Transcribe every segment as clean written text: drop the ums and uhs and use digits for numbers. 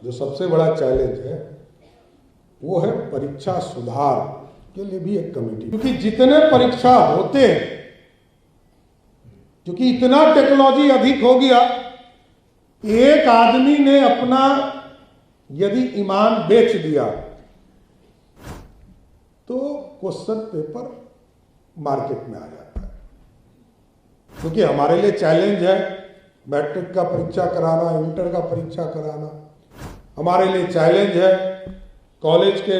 जो सबसे बड़ा चैलेंज है वो है परीक्षा सुधार के लिए भी एक कमेटी, क्योंकि जितने परीक्षा होते हैं, क्योंकि इतना टेक्नोलॉजी अधिक हो गया, एक आदमी ने अपना यदि ईमान बेच दिया तो क्वेश्चन पेपर मार्केट में आ जाता है। क्योंकि हमारे लिए चैलेंज है मैट्रिक का परीक्षा कराना, इंटर का परीक्षा कराना, हमारे लिए चैलेंज है कॉलेज के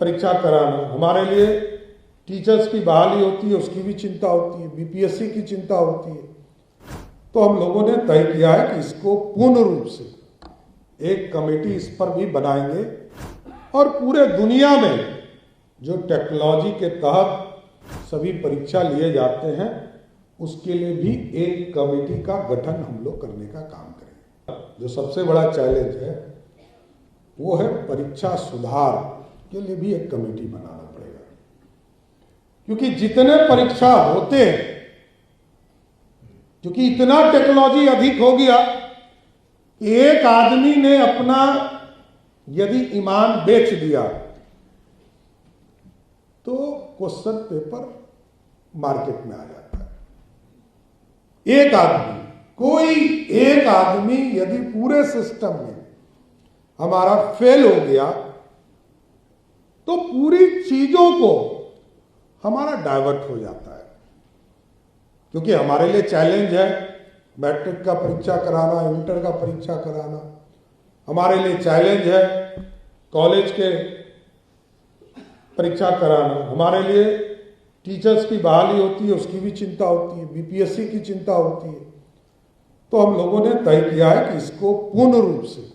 परीक्षा कराना, हमारे लिए टीचर्स की बहाली होती है उसकी भी चिंता होती है, बीपीएससी की चिंता होती है। तो हम लोगों ने तय किया है कि इसको पूर्ण रूप से एक कमेटी इस पर भी बनाएंगे और पूरे दुनिया में जो टेक्नोलॉजी के तहत सभी परीक्षा लिए जाते हैं उसके लिए भी एक कमेटी का गठन हम लोग करने का काम करेंगे। जो सबसे बड़ा चैलेंज है वो है परीक्षा सुधार के लिए भी एक कमेटी बनाना पड़ेगा, क्योंकि जितने परीक्षा होते हैं, क्योंकि इतना टेक्नोलॉजी अधिक हो गया, एक आदमी ने अपना यदि ईमान बेच दिया तो क्वेश्चन पेपर मार्केट में आ जाता है। एक आदमी, कोई एक आदमी यदि पूरे सिस्टम में हमारा फेल हो गया तो पूरी चीजों को हमारा डाइवर्ट हो जाता है। क्योंकि हमारे लिए चैलेंज है मैट्रिक का परीक्षा कराना, इंटर का परीक्षा कराना, हमारे लिए चैलेंज है कॉलेज के परीक्षा कराना, हमारे लिए टीचर्स की बहाली होती है उसकी भी चिंता होती है, बीपीएससी की चिंता होती है। तो हम लोगों ने तय किया है कि इसको पूर्ण रूप से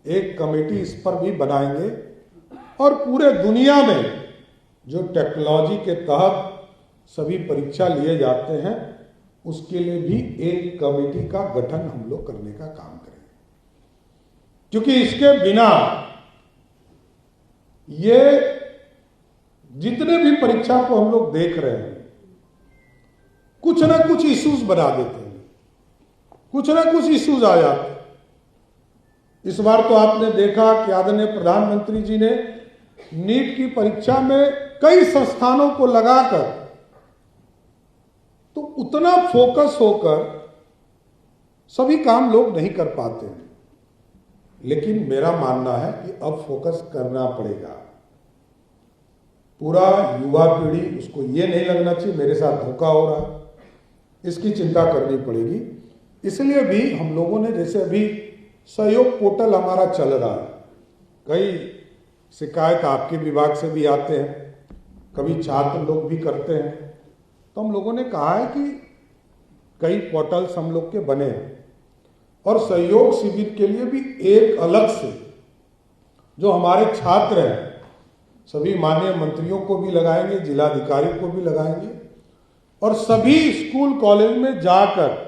एक कमेटी इस पर भी बनाएंगे और पूरे दुनिया में जो टेक्नोलॉजी के तहत सभी परीक्षा लिए जाते हैं उसके लिए भी एक कमेटी का गठन हम लोग करने का काम करेंगे। क्योंकि इसके बिना ये जितने भी परीक्षा को हम लोग देख रहे हैं कुछ ना कुछ इश्यूज बना देते हैं, कुछ ना कुछ इश्यूज आ जाते हैं। इस बार तो आपने देखा कि आदरणीय प्रधानमंत्री जी ने नीट की परीक्षा में कई संस्थानों को लगाकर तो उतना फोकस होकर सभी काम लोग नहीं कर पाते हैं। लेकिन मेरा मानना है कि अब फोकस करना पड़ेगा। पूरा युवा पीढ़ी, उसको ये नहीं लगना चाहिए मेरे साथ धोखा हो रहा है, इसकी चिंता करनी पड़ेगी। इसलिए भी हम लोगों ने, जैसे अभी सहयोग पोर्टल हमारा चल रहा है, कई शिकायत आपके विभाग से भी आते हैं, कभी छात्र लोग भी करते हैं, तो हम लोगों ने कहा है कि कई पोर्टल्स हम लोग के बने हैं और सहयोग शिविर के लिए भी एक अलग से जो हमारे छात्र हैं सभी माननीय मंत्रियों को भी लगाएंगे, जिलाधिकारी को भी लगाएंगे और सभी स्कूल कॉलेज में जाकर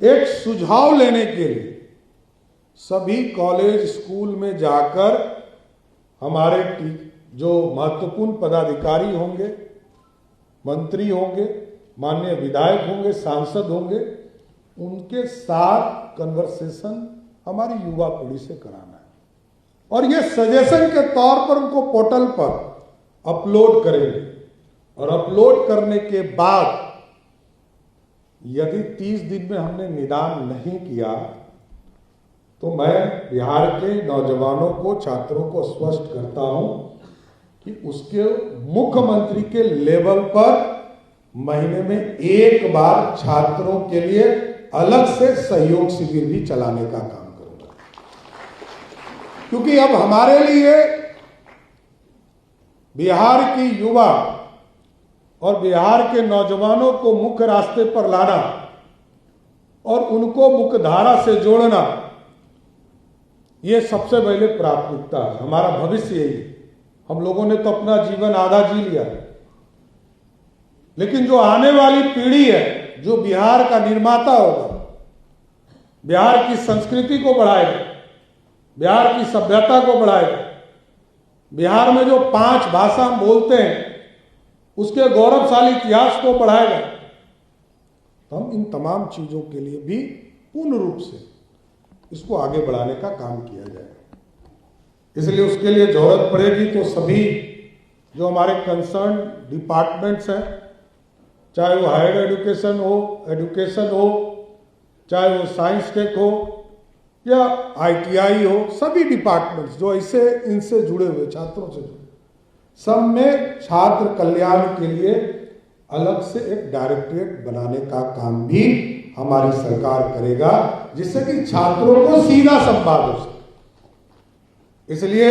एक सुझाव लेने के लिए सभी कॉलेज स्कूल में जाकर हमारे जो महत्वपूर्ण पदाधिकारी होंगे, मंत्री होंगे, माननीय विधायक होंगे, सांसद होंगे, उनके साथ कन्वर्सेशन हमारी युवा पीढ़ी से कराना है और ये सजेशन के तौर पर उनको पोर्टल पर अपलोड करेंगे और अपलोड करने के बाद यदि 30 दिन में हमने निदान नहीं किया तो मैं बिहार के नौजवानों को, छात्रों को स्पष्ट करता हूं कि उसके मुख्यमंत्री के लेवल पर महीने में एक बार छात्रों के लिए अलग से सहयोग शिविर भी चलाने का काम करूंगा। क्योंकि अब हमारे लिए बिहार की युवा और बिहार के नौजवानों को मुख्य रास्ते पर लाना और उनको मुख्य धारा से जोड़ना, ये सबसे पहले प्राथमिकता है। हमारा भविष्य यही है। हम लोगों ने तो अपना जीवन आधा जी लिया, लेकिन जो आने वाली पीढ़ी है, जो बिहार का निर्माता होगा, बिहार की संस्कृति को बढ़ाएगा, बिहार की सभ्यता को बढ़ाएगा, बिहार में जो 5 भाषा हम बोलते हैं उसके गौरवशाली इतिहास को बढ़ाएगा, तो हम इन तमाम चीजों के लिए भी पूर्ण रूप से इसको आगे बढ़ाने का काम किया जाएगा। इसलिए उसके लिए जरूरत पड़ेगी तो सभी जो हमारे कंसर्न डिपार्टमेंट्स हैं, चाहे वो हायर एजुकेशन हो, चाहे वो साइंस टेक हो या ITI हो, सभी डिपार्टमेंट्स जो ऐसे इनसे जुड़े हुए छात्रों से जुड़े, सब में छात्र कल्याण के लिए अलग से एक डायरेक्टरेट बनाने का काम भी हमारी सरकार करेगा, जिससे कि छात्रों को सीधा संवाद हो सके। इसलिए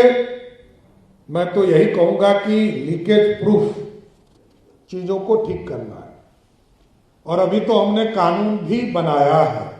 मैं तो यही कहूंगा कि लीकेज प्रूफ चीजों को ठीक करना है, और अभी तो हमने कानून भी बनाया है।